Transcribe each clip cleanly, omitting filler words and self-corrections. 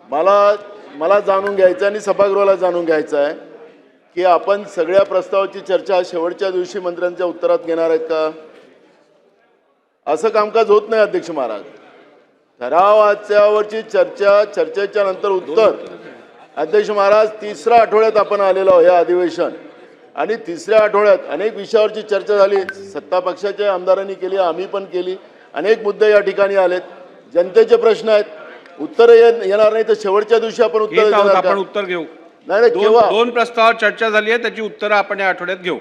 मला मला जाणून घ्यायचं आणि सभागृहाला जाणून घ्यायचं आहे की आपण सगळ्या प्रस्तावाची चर्चा शेवटच्या दिवशी मंत्र्यांच्या उत्तरात घेणार आहेत का? असं कामकाज होत नाही अध्यक्ष महाराज. ठरावाच्यावरची चर्चेच्या नंतर उत्तर. अध्यक्ष महाराज, तिसऱ्या आठवड्यात आपण आलेलो आहोत हे अधिवेशन आणि तिसऱ्या आठवड्यात अनेक विषयावरची चर्चा झाली. सत्ता पक्षाच्या आमदारांनी केली, आम्ही पण केली. अनेक मुद्दे या ठिकाणी आलेत. जनतेचे प्रश्न आहेत, उत्तर येणार नाही तर शेवटच्या दिवशी आपण उत्तर घेऊ. नाही केव्हा? दोन प्रस्तावावर चर्चा झाली आहे, त्याची उत्तरं आपण या आठवड्यात घेऊ.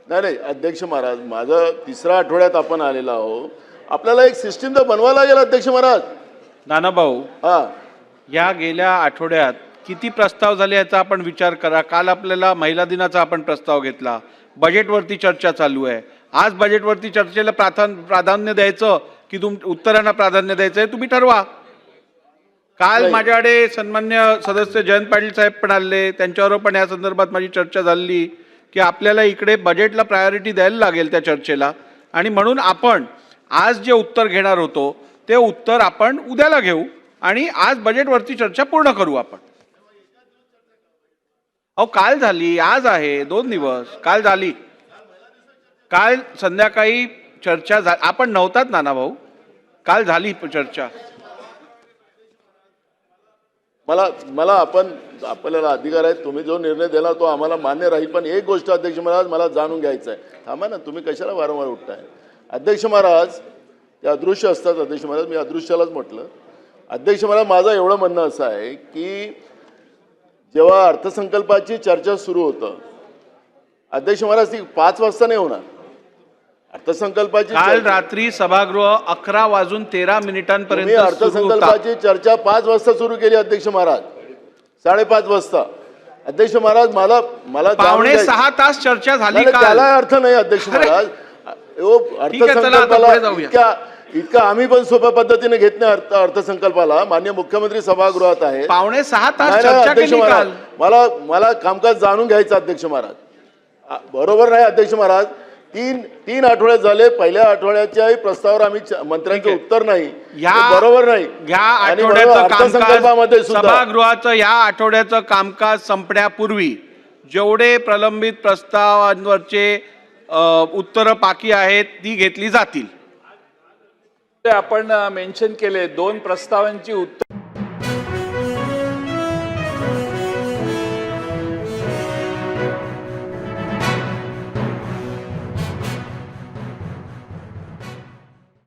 नाही अध्यक्ष महाराज, माझं तिसऱ्या आठवड्यात आपण आलेलो आहोत. आपल्याला एक सिस्टीम तर बनवायला लागेल अध्यक्ष महाराज. नानाभाऊ, या गेल्या आठवड्यात किती प्रस्ताव झाले याचा आपण विचार करा. काल आपल्याला महिला दिनाचा आपण प्रस्ताव घेतला, बजेटवरती चर्चा चालू आहे. आज बजेटवरती चर्चेला प्राधान्य द्यायचं की उत्तरांना प्राधान्य द्यायचं आहे, तुम्ही ठरवा. काल माझ्याकडे सन्मान्य सदस्य जयंत पाटील साहेब पण आले, त्यांच्यावर पण या संदर्भात माझी चर्चा झाली की आपल्याला इकडे बजेटला प्रायोरिटी द्यायला लागेल त्या चर्चेला, आणि म्हणून आपण आज जे उत्तर घेणार होतो ते उत्तर आपण उद्याला घेऊ आणि आज बजेटवरती चर्चा पूर्ण करू आपण. अहो काल झाली, आज आहे, 2 दिवस. काल झाली, काल संध्याकाळी चर्चा आपण नव्हतात नानाभाऊ, काल झाली चर्चा. मला आपल्याला अधिकार आहे, तुम्ही जो निर्णय दिला तो आम्हाला मान्य राहील. पण एक गोष्ट अध्यक्ष महाराज मला जाणून घ्यायचं आहे. थांबा ना, तुम्ही कशाला वारंवार उठताय? अध्यक्ष महाराज, ते अदृश्य असतात. अध्यक्ष महाराज, मी अदृश्यालाच म्हटलं. अध्यक्ष महाराज, माझं एवढं म्हणणं असं आहे की जेव्हा अर्थसंकल्पाची चर्चा सुरू होतं, अध्यक्ष महाराज, ती 5 वाजता नाही होणार. अर्थसंकल्पाची काल रात्री सभागृह 11:13 अर्थसंकल्पाची चर्चा 5 वाजता सुरू केली अध्यक्ष महाराज, 5:30 वाजता. अध्यक्ष महाराज, मला 5.5 तास चर्चा झाली. त्याला अर्थ नाही अध्यक्ष महाराज. अर्थसंकल्पाला इतका आम्ही पण सोप्या पद्धतीने घेत नाही अर्थसंकल्पाला. माननीय मुख्यमंत्री सभागृहात आहे. 5.5 तास चर्चा केली काल. मला कामकाज जाणून घ्यायचं अध्यक्ष महाराज. बरोबर नाही अध्यक्ष महाराज. तीन आठवड्यात झाले, पहिल्या आठवड्याच्याही प्रस्तावावर आम्ही मंत्र्यांचं उत्तर नाही, बरोबर नाही. या आठवड्याचं अर्थसंकल्पामध्ये सभागृहाचं या आठवड्याचं कामकाज संपण्यापूर्वी जेवढे प्रलंबित प्रस्तावांवरचे उत्तरं बाकी आहेत ती घेतली जातील. आपण मेन्शन केले 2 प्रस्तावांची उत्तर